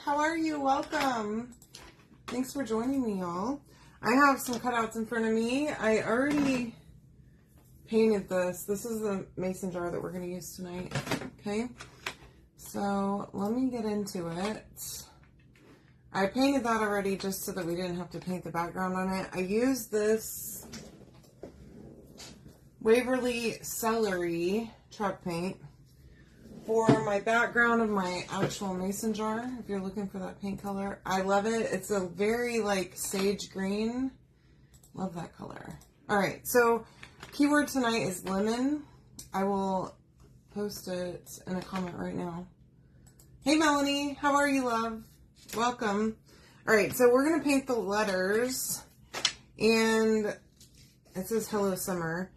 How are you? Welcome. Thanks for joining me, y'all. I have some cutouts in front of me. I already painted this. This is the mason jar that we're going to use tonight. Okay. So let me get into it. I painted that already just so that we didn't have to paint the background on it. I used this Waverly Celery chalk paint for my background of my actual mason jar, if you're looking for that paint color. I love it. It's a very like sage green. Love that color. Alright, so keyword tonight is lemon. I will post it in a comment right now. Hey Melanie, how are you, love? Welcome. Alright, so we're going to paint the letters. And it says Hello Summer.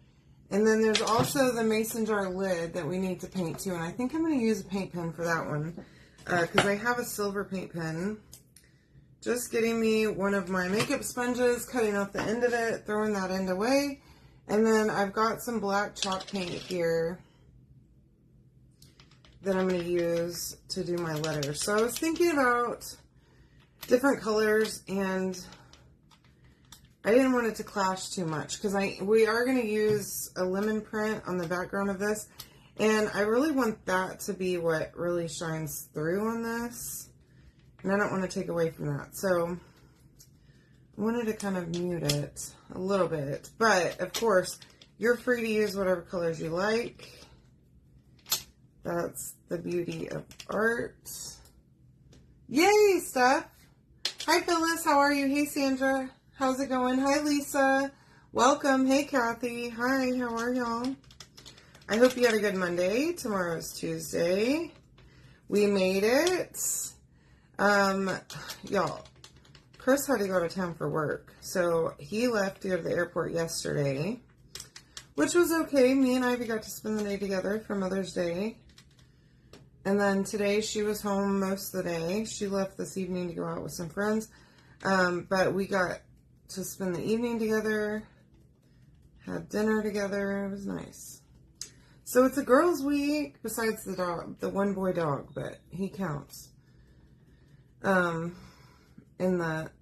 And then there's also the mason jar lid that we need to paint too. And I think I'm going to use a paint pen for that one. Because I have a silver paint pen. Just getting me one of my makeup sponges, cutting off the end of it, throwing that end away. And then I've got some black chalk paint here that I'm going to use to do my letters. So I was thinking about different colors, and I didn't want it to clash too much because we are going to use a lemon print on the background of this, and I really want that to be what really shines through on this, and I don't want to take away from that. So I wanted to kind of mute it a little bit, but of course you're free to use whatever colors you like. That's the beauty of art. Yay, Steph! Hi Phyllis, how are you? Hey Sandra. How's it going? Hi, Lisa. Welcome. Hey, Kathy. Hi, how are y'all? I hope you had a good Monday. Tomorrow's Tuesday. We made it. Y'all, Chris had to go to town for work. So he left to go to the airport yesterday, which was okay. Me and Ivy got to spend the day together for Mother's Day. And then today she was home most of the day. She left this evening to go out with some friends. But we got to spend the evening together, had dinner together. It was nice. So it's a girls' week besides the dog, the one boy dog, but he counts in the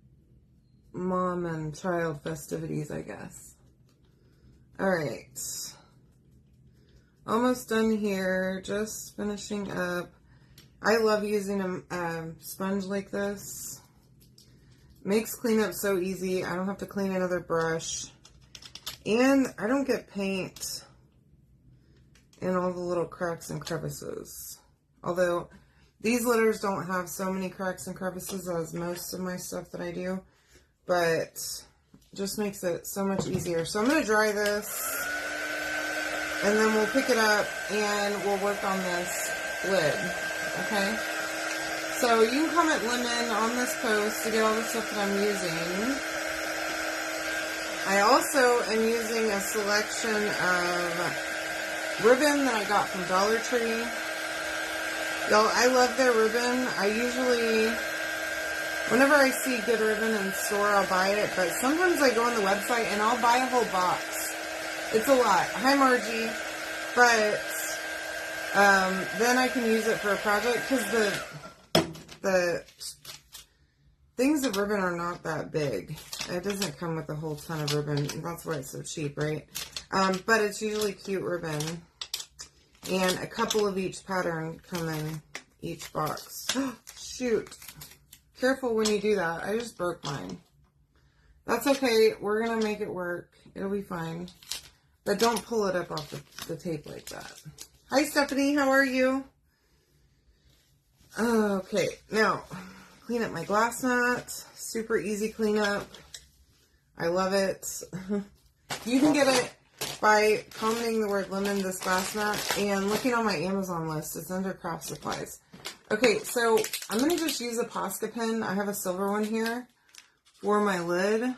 mom and child festivities, I guess. All right, almost done here, just finishing up. I love using a sponge like this. Makes cleanup so easy. I don't have to clean another brush. And I don't get paint in all the little cracks and crevices. Although these letters don't have so many cracks and crevices as most of my stuff that I do. But just makes it so much easier. So I'm going to dry this. And then we'll pick it up and we'll work on this lid. Okay? So you can comment lemon on this post to get all the stuff that I'm using. I also am using a selection of ribbon that I got from Dollar Tree. Y'all, I love their ribbon. I usually, whenever I see good ribbon in the store, I'll buy it. But sometimes I go on the website and I'll buy a whole box. It's a lot. Hi, Margie. But then I can use it for a project because the things of ribbon are not that big. It doesn't come with a whole ton of ribbon. That's why it's so cheap, right? But it's usually cute ribbon. And a couple of each pattern come in each box. Shoot. Careful when you do that. I just broke mine. That's okay. We're going to make it work. It'll be fine. But don't pull it up off the tape like that. Hi, Stephanie. How are you? Okay, now, clean up my glass mat. Super easy cleanup. I love it. You can get it by commenting the word lemon, this glass mat, and looking on my Amazon list. It's under craft supplies. Okay, so I'm going to just use a Posca pen. I have a silver one here for my lid.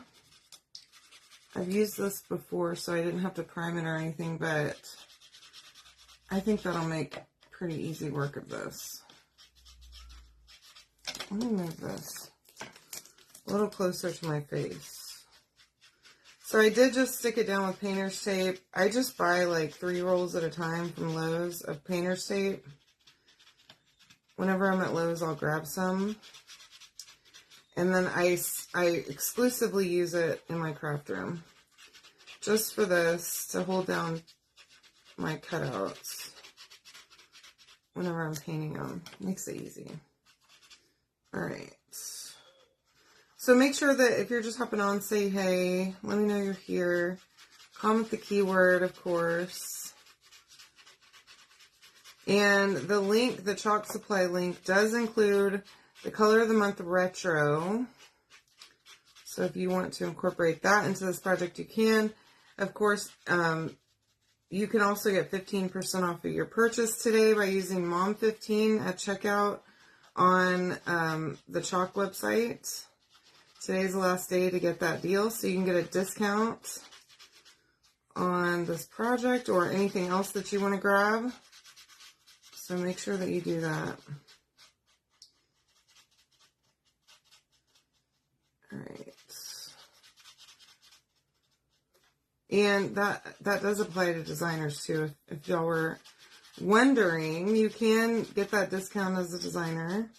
I've used this before, so I didn't have to prime it or anything, but I think that'll make pretty easy work of this. Let me move this a little closer to my face. So I did just stick it down with painter's tape. I just buy like 3 rolls at a time from Lowe's of painter's tape. whenever I'm at Lowe's, I'll grab some. And then I exclusively use it in my craft room. Just for this, to hold down my cutouts whenever I'm painting them. Makes it easy. Alright. So make sure that if you're just hopping on, say hey, let me know you're here. Comment the keyword, of course. And the link, the chalk supply link, does include the color of the month retro. So if you want to incorporate that into this project, you can. Of course, you can also get 15% off of your purchase today by using MOM15 at checkout on the chalk website. Today's the last day to get that deal, so you can get a discount on this project or anything else that you want to grab. So make sure that you do that. Alright. And that does apply to designers too. If y'all were wondering, you can get that discount as a designer.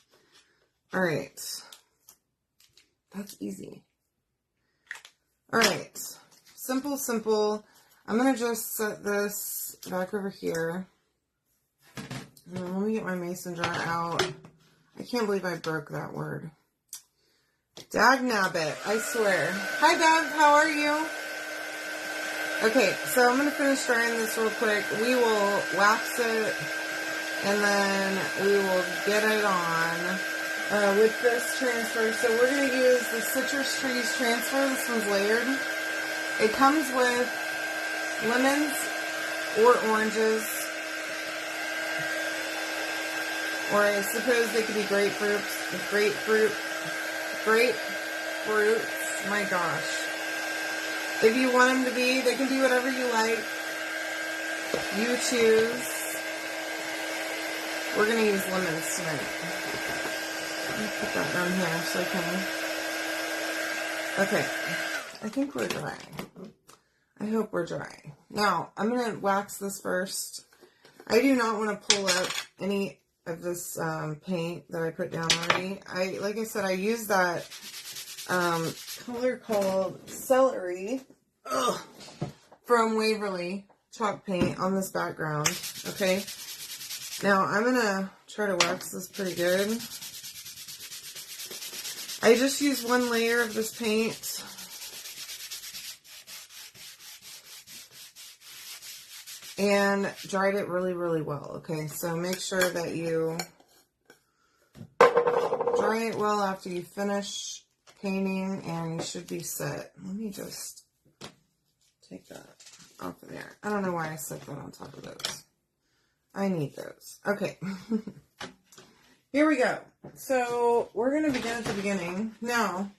Alright. That's easy. Alright. Simple, simple. I'm going to just set this back over here. And let me get my mason jar out. I can't believe I broke that word. Dagnabbit, I swear. Hi Doug, how are you? Okay, so I'm going to finish drying this real quick. We will wax it, and then we will get it on with this transfer. So we're going to use the Citrus Trees transfer. This one's layered. It comes with lemons or oranges, or I suppose they could be grapefruits. My gosh. If you want them to be, they can be whatever you like. You choose. We're going to use lemons tonight. Let me put that down here so I can... Okay. I think we're dry. I hope we're dry. Now, I'm going to wax this first. I do not want to pull up any of this paint that I put down already. Like I said, I use that color called Celery from Waverly chalk paint on this background. Okay, now I'm gonna try to wax this pretty good. I just used one layer of this paint. And dried it really, really well. Okay, so make sure that you dry it well after you finish painting, and you should be set. Let me just take that off of there. I don't know why I set that on top of those. I need those. Okay. Here we go. So we're going to begin at the beginning. Now,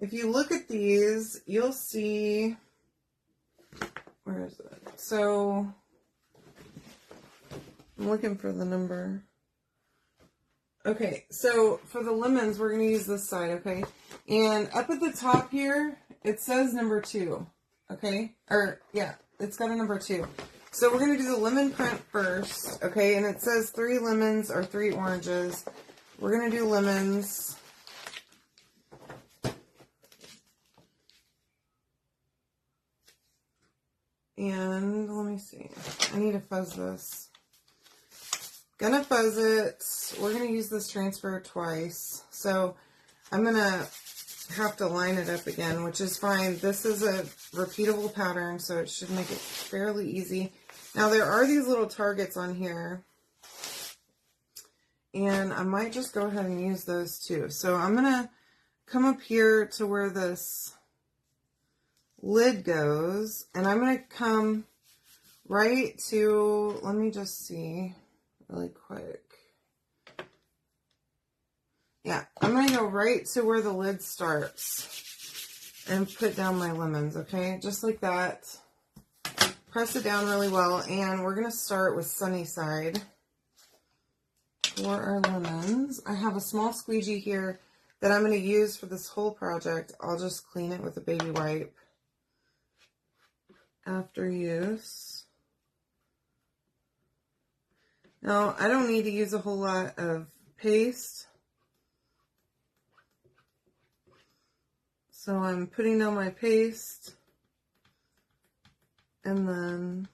if you look at these, you'll see... Where is it? So... I'm looking for the number. Okay, so for the lemons, we're going to use this side, okay? And up at the top here, it says number 2, okay? Or, yeah, it's got a number 2. So we're going to do the lemon print first, okay? And it says 3 lemons or 3 oranges. We're going to do lemons. And let me see. I need to fuzz this. Gonna fuzz it. We're gonna use this transfer twice. So I'm gonna have to line it up again, which is fine. This is a repeatable pattern, so it should make it fairly easy. Now there are these little targets on here, and I might just go ahead and use those too. So I'm gonna come up here to where this lid goes, and I'm gonna come right to, let me just see really quick. Yeah, I'm going to go right to where the lid starts and put down my lemons, okay? Just like that. Press it down really well, and we're going to start with sunny side for our lemons. I have a small squeegee here that I'm going to use for this whole project. I'll just clean it with a baby wipe after use. Now, I don't need to use a whole lot of paste. So I'm putting down my paste, and then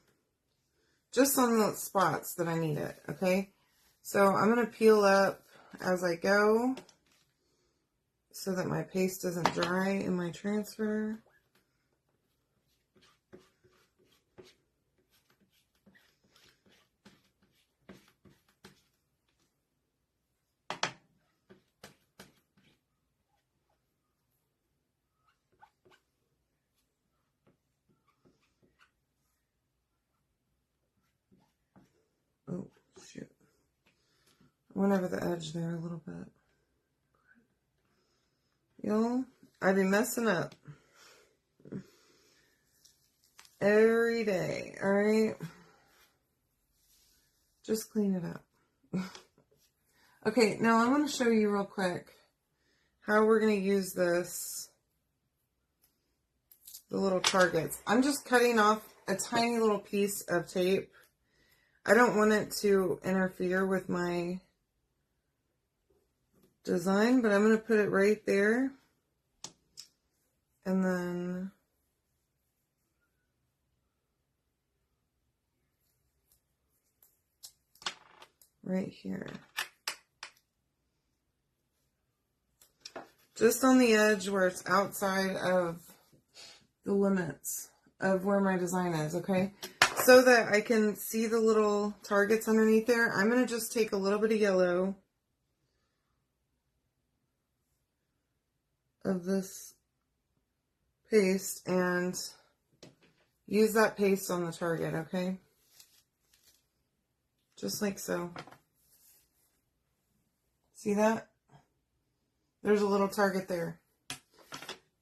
just on the spots that I need it, okay? So I'm going to peel up as I go so that my paste doesn't dry in my transfer. Oh, shoot. I went over the edge there a little bit. Y'all, I be messing up every day, alright? Just clean it up. Okay, now I want to show you real quick how we're going to use this, the little targets. I'm just cutting off a tiny little piece of tape. I don't want it to interfere with my design, but I'm going to put it right there. And then right here. Just on the edge where it's outside of the limits of where my design is, okay? So that I can see the little targets underneath there, I'm going to just take a little bit of yellow of this paste and use that paste on the target, okay? Just like so. See that? There's a little target there.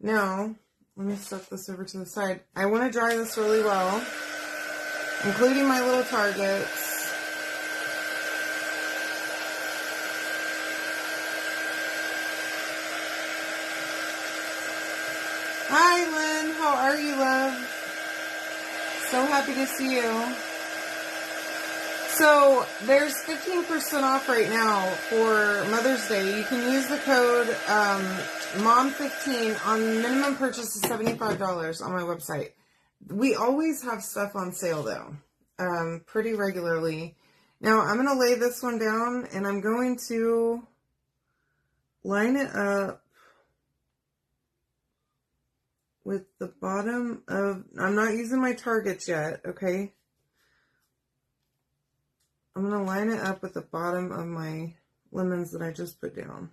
Now, let me set this over to the side. I want to dry this really well, including my little targets. Hi, Lynn. How are you, love? So happy to see you. So, there's 15% off right now for Mother's Day. You can use the code MOM15 on minimum purchase of $75 on my website. We always have stuff on sale, though, pretty regularly. Now, I'm going to lay this one down, and I'm going to line it up with the bottom of, I'm not using my targets yet, okay? I'm going to line it up with the bottom of my lemons that I just put down.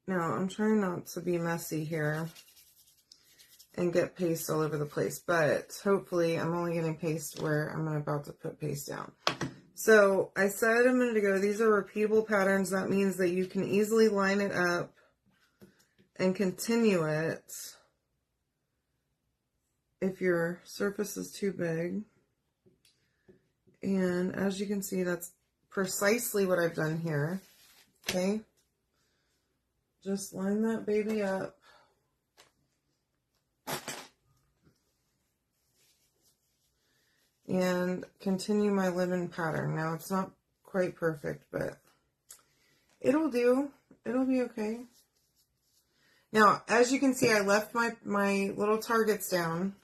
Now, I'm trying not to be messy here and get paste all over the place, but hopefully I'm only getting paste where I'm about to put paste down. So, I said a minute ago, these are repeatable patterns. That means that you can easily line it up and continue it if your surface is too big. And as you can see, that's precisely what I've done here. Okay. Just line that baby up. And continue my lemon pattern. Now, it's not quite perfect, but it'll do. It'll be okay. Now, as you can see, I left my little targets down.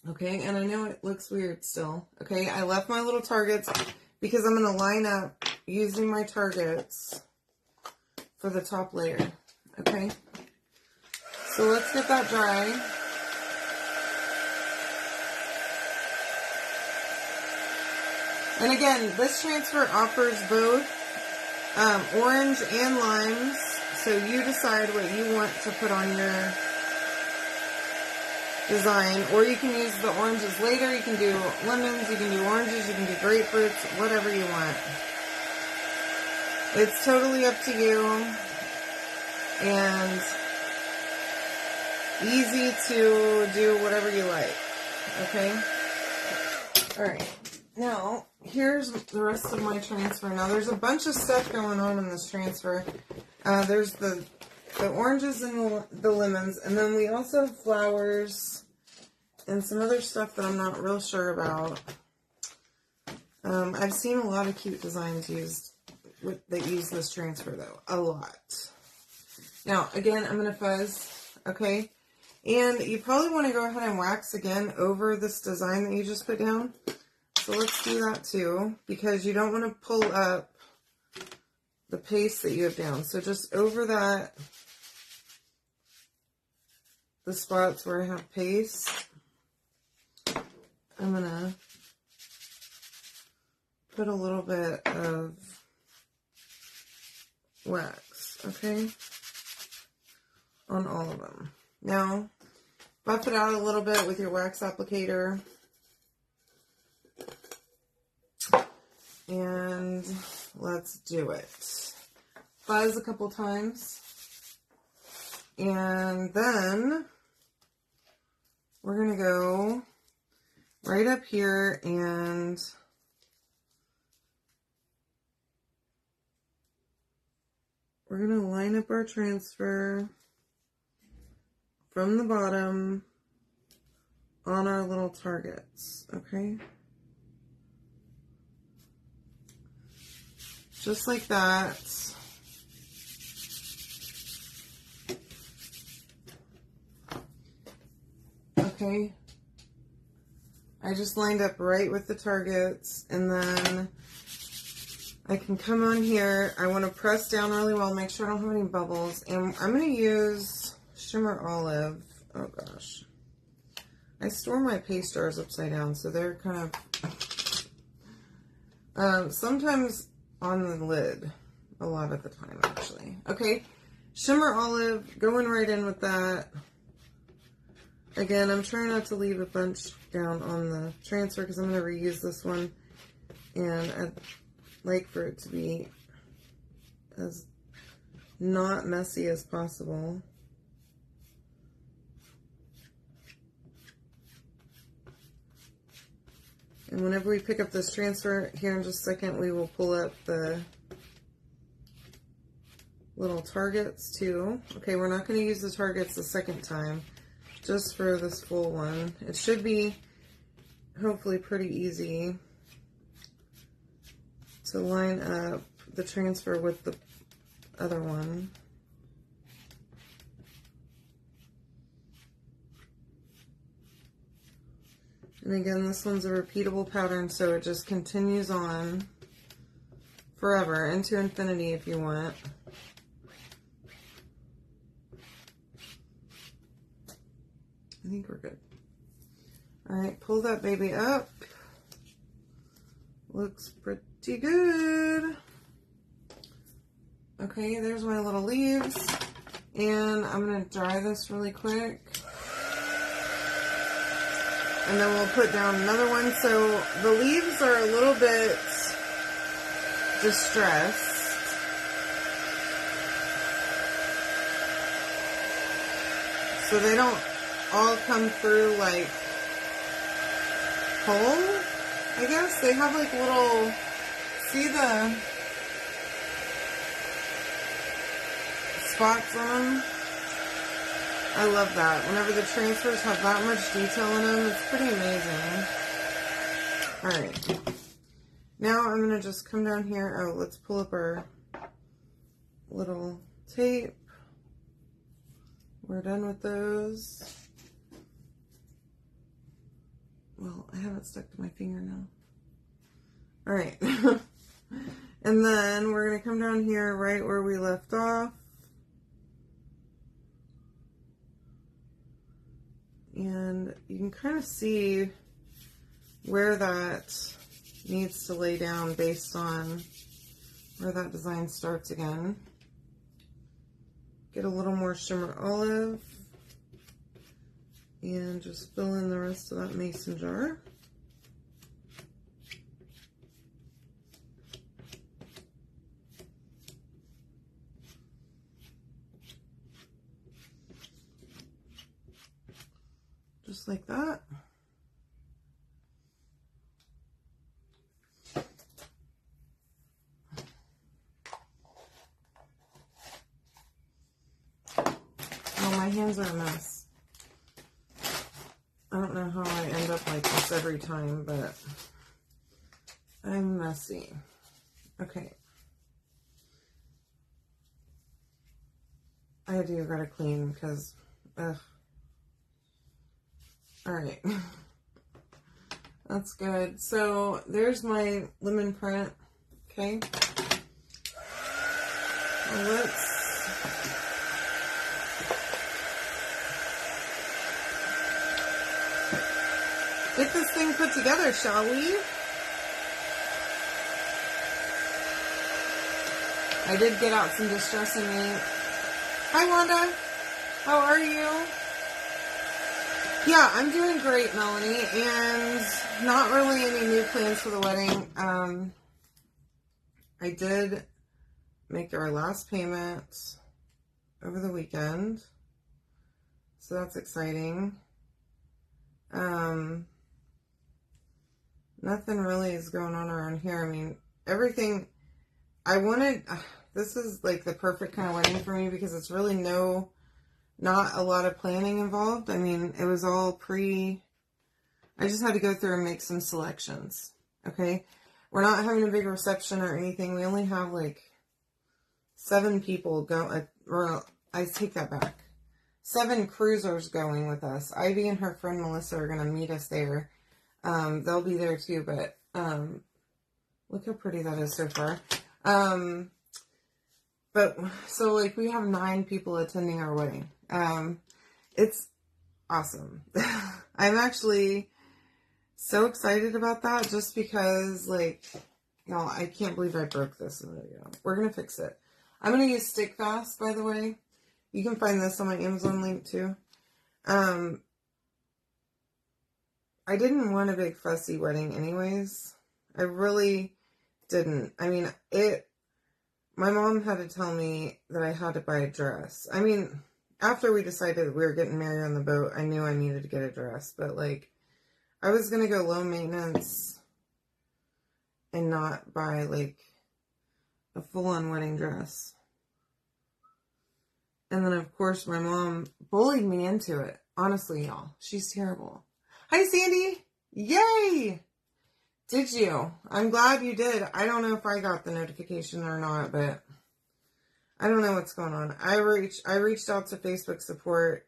Okay, and I know it looks weird still. Okay, I left my little targets because I'm going to line up using my targets for the top layer. Okay, so let's get that dry. And again, this transfer offers both orange and limes, so you decide what you want to put on your design, or you can use the oranges later. You can do lemons, you can do oranges, you can do grapefruits, whatever you want. It's totally up to you, and easy to do whatever you like, okay? Alright, now, here's the rest of my transfer. Now, there's a bunch of stuff going on in this transfer. There's the oranges and the lemons, and then we also have flowers and some other stuff that I'm not real sure about. I've seen a lot of cute designs that use this transfer though. A lot. Now, again, I'm going to fuzz, okay? And you probably want to go ahead and wax again over this design that you just put down. So let's do that too, because you don't want to pull up the paste that you have down. So just over that, the spots where I have paste, I'm going to put a little bit of wax, okay, on all of them. Now, buff it out a little bit with your wax applicator. And let's do it. Fuzz a couple times. And then we're going to go right up here and we're going to line up our transfer from the bottom on our little targets, okay? Just like that. Okay. I just lined up right with the targets, and then I can come on here. I want to press down really well, make sure I don't have any bubbles, and I'm going to use Shimmer Olive. Oh gosh. I store my paste jars upside down, so they're kind of sometimes on the lid, a lot of the time actually. Okay, Shimmer Olive, going right in with that. Again, I'm trying not to leave a bunch down on the transfer because I'm going to reuse this one, and I'd like for it to be as not messy as possible. And whenever we pick up this transfer here in just a second, we will pull up the little targets too. Okay, we're not going to use the targets the second time, just for this full one. It should be hopefully pretty easy to line up the transfer with the other one. And again, this one's a repeatable pattern, so it just continues on forever, into infinity if you want. I think we're good. Alright, pull that baby up. Looks pretty good. Okay, there's my little leaves. And I'm going to dry this really quick. And then we'll put down another one. So the leaves are a little bit distressed. So they don't all come through like whole, I guess. They have like little, see the spots on them? I love that. Whenever the transfers have that much detail in them, it's pretty amazing. Alright. Now I'm going to just come down here. Oh, let's pull up our little tape. We're done with those. Well, I have it stuck to my finger now. Alright. And then we're going to come down here right where we left off. And you can kind of see where that needs to lay down based on where that design starts again. Get a little more Shimmer Olive and just fill in the rest of that mason jar. Just like that. Oh, my hands are a mess. I don't know how I end up like this every time, but I'm messy. Okay. I do gotta clean because, ugh. Alright. That's good. So, there's my lemon print. Okay. Well, let's get this thing put together, shall we? I did get out some distressing ink. Hi, Wanda. How are you? Yeah, I'm doing great, Melanie, and not really any new plans for the wedding. I did make our last payment over the weekend, so that's exciting. Nothing really is going on around here. I mean, everything I wanted, this is like the perfect kind of wedding for me because it's really not a lot of planning involved. I mean, it was all I just had to go through and make some selections. Okay. We're not having a big reception or anything. We only have like 7 people or I take that back. 7 cruisers going with us. Ivy and her friend Melissa are going to meet us there. They'll be there too, but, look how pretty that is so far. But so like we have 9 people attending our wedding. It's awesome. I'm actually so excited about that just because like, y'all, I can't believe I broke this in the video. We're going to fix it. I'm going to use Stick Fast, by the way. You can find this on my Amazon link too. I didn't want a big fussy wedding anyways. I really didn't. I mean, my mom had to tell me that I had to buy a dress. I mean, after we decided that we were getting married on the boat, I knew I needed to get a dress. But, like, I was going to go low maintenance and not buy, like, a full-on wedding dress. And then, of course, my mom bullied me into it. Honestly, y'all. She's terrible. Hi, Sandy. Yay! Did you? I'm glad you did. I don't know if I got the notification or not, but I don't know what's going on. I reached out to Facebook support.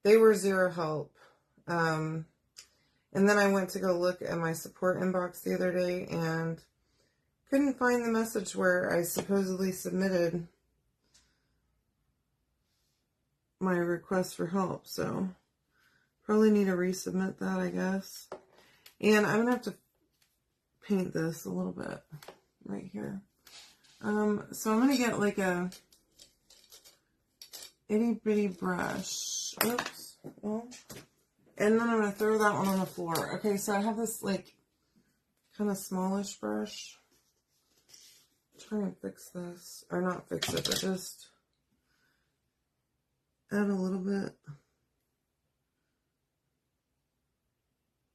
They were zero help. And then I went to go look at my support inbox the other day and couldn't find the message where I supposedly submitted my request for help. So probably need to resubmit that, I guess. And I'm going to have to paint this a little bit right here. So I'm going to get like a itty bitty brush. Oops. Oh. And then I'm going to throw that one on the floor. Okay, so I have this like kind of smallish brush. Try and fix this. Or not fix it, but just add a little bit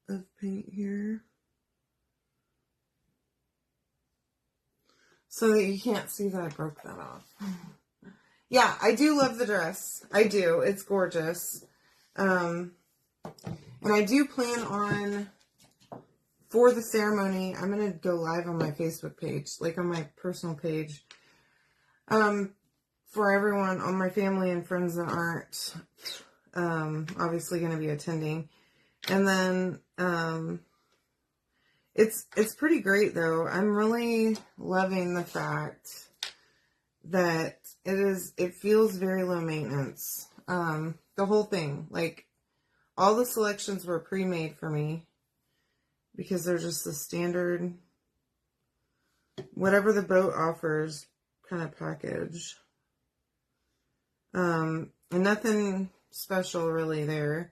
of paint here. So that you can't see that I broke that off. Yeah, I do love the dress. I do. It's gorgeous. And I do plan on, for the ceremony, I'm going to go live on my Facebook page, like on my personal page. For everyone, on my family and friends that aren't obviously going to be attending. And then it's pretty great though. I'm really loving the fact that it feels very low maintenance. The whole thing, like all the selections were pre-made for me because they're just the standard, whatever the boat offers kind of package. And nothing special really there.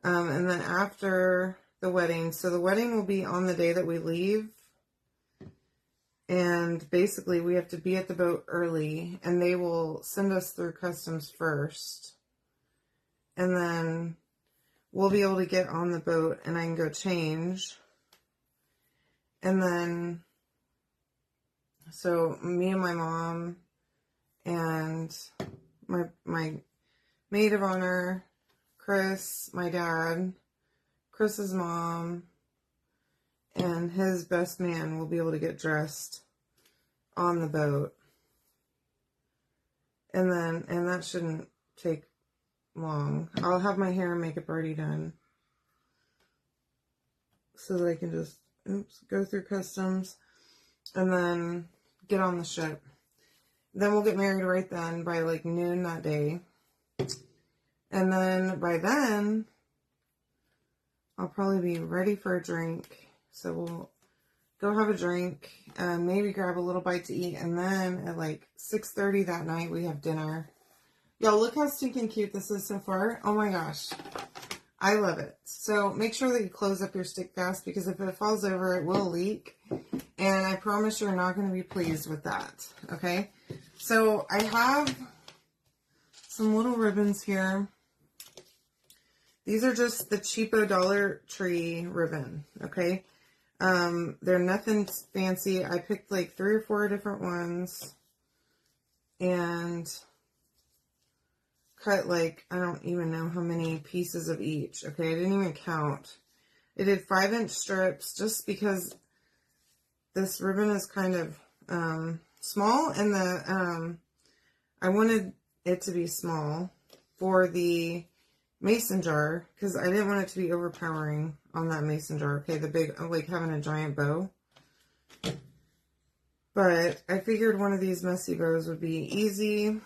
And then after the wedding, so the wedding will be on the day that we leave. And basically we have to be at the boat early and they will send us through customs first. And then we'll be able to get on the boat and I can go change. And then, so me and my mom and my maid of honor, Chris, my dad, Chris's mom, and his best man will be able to get dressed on the boat. And that shouldn't take long. I'll have my hair and makeup already done so that I can just, go through customs and then get on the ship. Then we'll get married right then by like noon that day. And then by then, I'll probably be ready for a drink. So we'll go have a drink, maybe grab a little bite to eat. And then at like 6:30 that night, we have dinner. Y'all, look how stinking cute this is so far. Oh my gosh. I love it. So make sure that you close up your stick fast, because if it falls over, it will leak. And I promise you're not going to be pleased with that. Okay. So I have some little ribbons here. These are just the cheapo Dollar Tree ribbon. Okay. They're nothing fancy. I picked like 3 or 4 different ones and cut like, I don't even know how many pieces of each. Okay, I didn't even count. I did 5-inch strips just because this ribbon is kind of small, and I wanted it to be small for the mason jar because I didn't want it to be overpowering on that mason jar. Okay, the big, like having a giant bow. But I figured one of these messy bows would be easy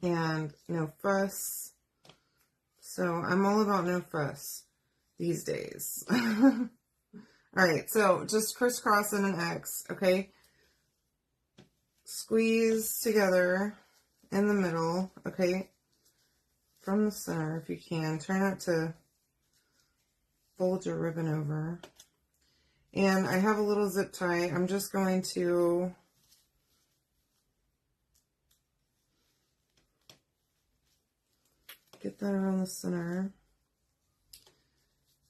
and no fuss. So I'm all about no fuss these days. Alright, so just crisscross in an X, okay? Squeeze together in the middle, okay? From the center if you can. Try not to fold your ribbon over. And I have a little zip tie. I'm just going to get that around the center.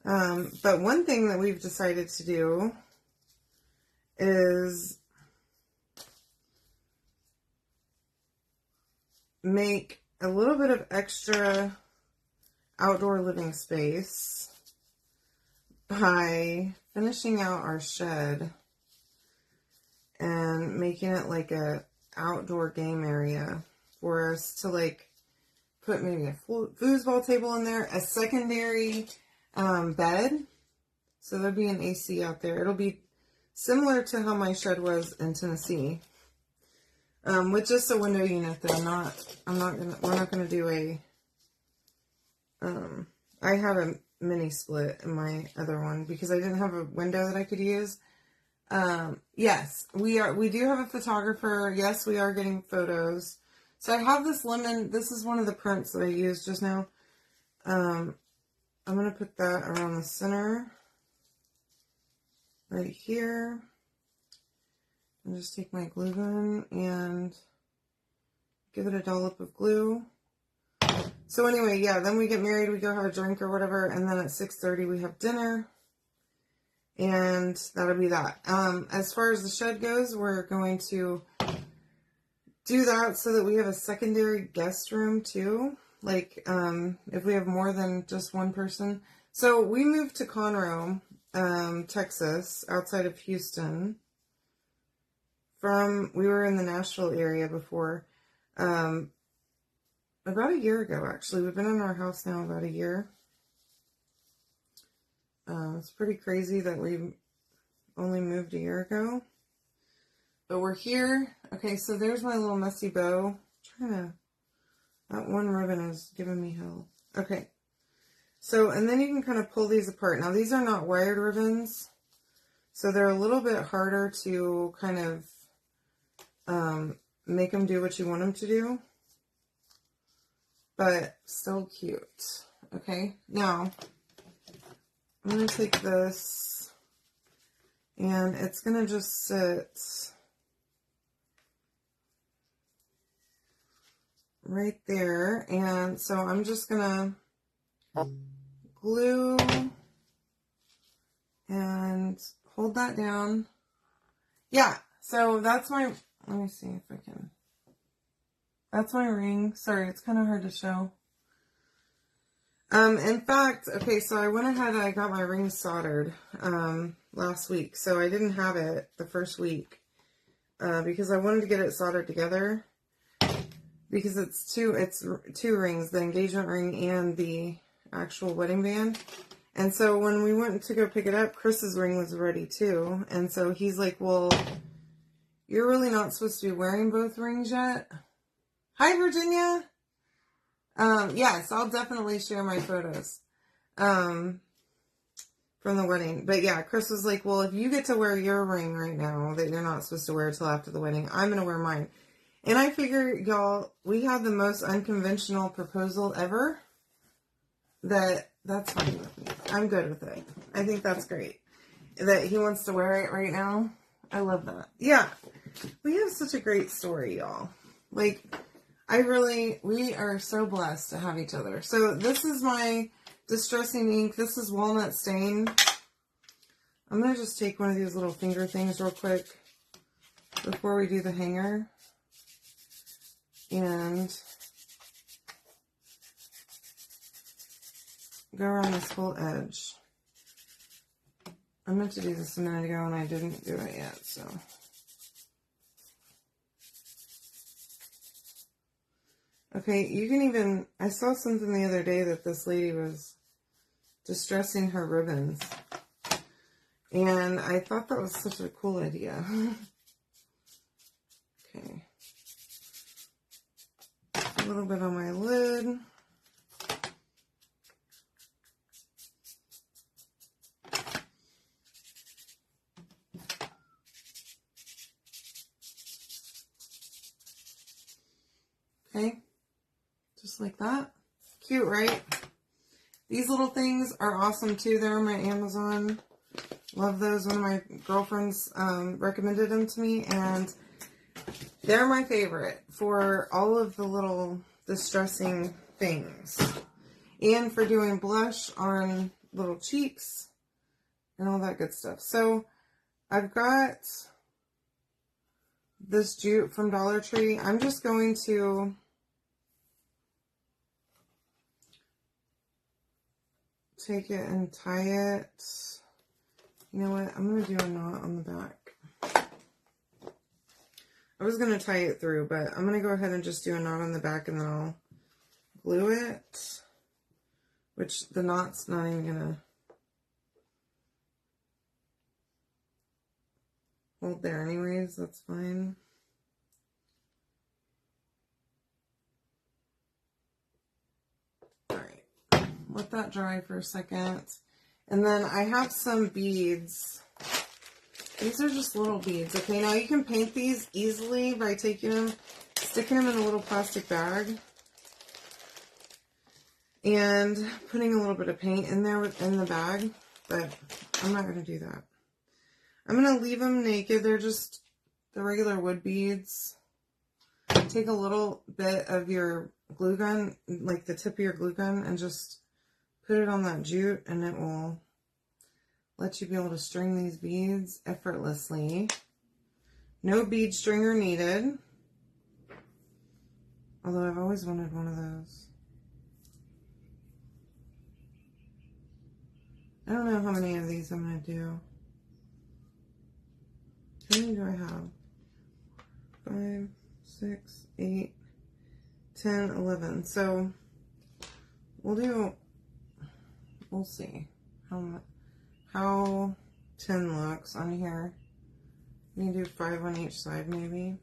But one thing that we've decided to do is make a little bit of extra outdoor living space by finishing out our shed and making it like a outdoor game area for us to like put maybe a foosball table in there, a secondary bed. So there'll be an AC out there. It'll be similar to how my shed was in Tennessee. With just a window unit that we're not gonna do a, I have a mini split in my other one because I didn't have a window that I could use. Yes, we do have a photographer. Yes, we are getting photos. So I have this lemon. This is one of the prints that I used just now. I'm going to put that around the center right here. And just take my glue gun and give it a dollop of glue. So anyway, yeah, then we get married, we go have a drink or whatever, and then at 6:30 we have dinner. And that'll be that. As far as the shed goes, we're going to do that so that we have a secondary guest room too. Like, if we have more than just one person. So we moved to Conroe, Texas, outside of Houston. We were in the Nashville area before, about a year ago, actually. We've been in our house now about a year. It's pretty crazy that we only moved a year ago. But we're here. Okay, so there's my little messy bow. That one ribbon is giving me hell. Okay. So, and then you can kind of pull these apart. Now, these are not wired ribbons. So they're a little bit harder to kind of make them do what you want them to do. But still cute. Okay, now I'm going to take this and it's going to just sit right there. And so I'm just going to glue and hold that down. Yeah, so that's my, let me see if I can. That's my ring. Sorry, it's kind of hard to show. In fact, okay, so I went ahead and I got my ring soldered, last week. So I didn't have it the first week, because I wanted to get it soldered together, because it's two rings, the engagement ring and the actual wedding band. And so when we went to go pick it up, Chris's ring was ready too. And so he's like, well, you're really not supposed to be wearing both rings yet. Hi, Virginia. Yes, I'll definitely share my photos, from the wedding. But yeah, Chris was like, well, if you get to wear your ring right now that you're not supposed to wear till after the wedding, I'm going to wear mine. And I figure, y'all, we had the most unconventional proposal ever. That's fine with me. I'm good with it. I think that's great. That he wants to wear it right now. I love that. Yeah. We have such a great story, y'all. Like, we are so blessed to have each other. So this is my Distressing Ink. This is Walnut Stain. I'm going to just take one of these little finger things real quick before we do the hanger. And go around this whole edge. I meant to do this a minute ago and I didn't do it yet, so. Okay, you can even, I saw something the other day that this lady was distressing her ribbons. And I thought that was such a cool idea. Okay. A little bit on my lid. Okay. Just like that. Cute, right? These little things are awesome too. They're on my Amazon. Love those. One of my girlfriends recommended them to me, and they're my favorite for all of the little distressing things. And for doing blush on little cheeks and all that good stuff. So I've got this jute from Dollar Tree. I'm just going to take it and tie it. You know what? I'm going to do a knot on the back. I was going to tie it through, but I'm going to go ahead and just do a knot on the back and then I'll glue it. Which the knot's not even going to hold there anyways. That's fine. Alright. Let that dry for a second. And then I have some beads. These are just little beads. Okay, now you can paint these easily by taking them, sticking them in a little plastic bag, and putting a little bit of paint in there in the bag. But I'm not going to do that. I'm going to leave them naked. They're just the regular wood beads. Take a little bit of your glue gun, like the tip of your glue gun, and just put it on that jute, and it will let you be able to string these beads effortlessly. No bead stringer needed. Although I've always wanted one of those. I don't know how many of these I'm going to do. How many do I have? 5, 6, 8, 10, 11. So we'll see how 10 looks on here. We can do 5 on each side maybe.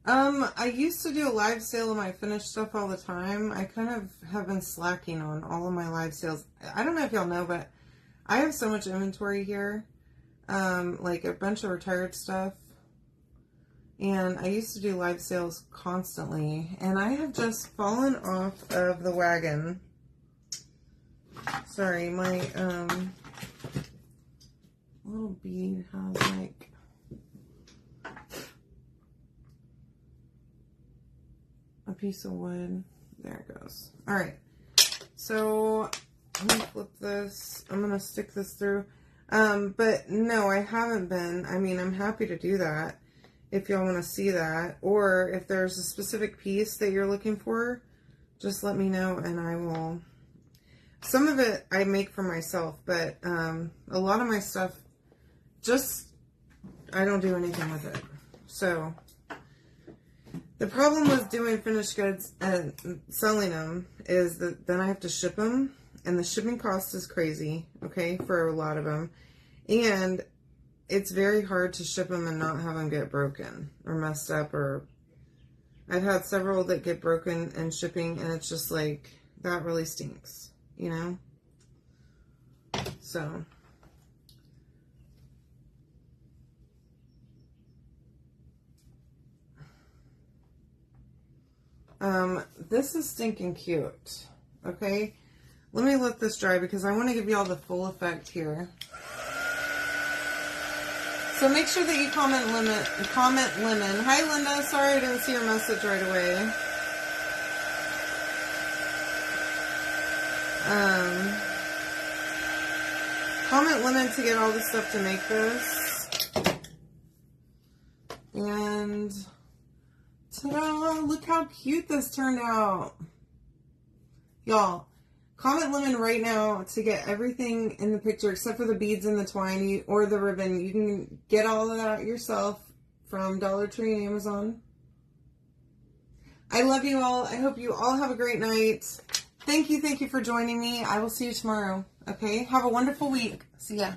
I used to do a live sale of my finished stuff all the time. I kind of have been slacking on all of my live sales. I don't know if y'all know, but I have so much inventory here. Like a bunch of retired stuff. And I used to do live sales constantly. And I have just fallen off of the wagon. Sorry, my little bead has like a piece of wood. There it goes. Alright. So I'm gonna flip this. I'm gonna stick this through. But no, I haven't been. I mean, I'm happy to do that. if y'all want to see that. Or if there's a specific piece that you're looking for, just let me know and I will. Some of it I make for myself, but a lot of my stuff, I don't do anything with it. So the problem with doing finished goods and selling them is that then I have to ship them, and the shipping cost is crazy, okay, for a lot of them. And it's very hard to ship them and not have them get broken or messed up, or I've had several that get broken in shipping, and it's just like, that really stinks, you know? So this is stinking cute. Okay, let me let this dry because I want to give you all the full effect here. So make sure that you comment lemon. Hi Linda, sorry I didn't see your message right away. Comment lemon to get all the stuff to make this. And ta-da! Look how cute this turned out. Y'all, comment lemon right now to get everything in the picture except for the beads and the twine or the ribbon. You can get all of that yourself from Dollar Tree and Amazon. I love you all. I hope you all have a great night. Thank you for joining me. I will see you tomorrow. Okay? Have a wonderful week. See ya.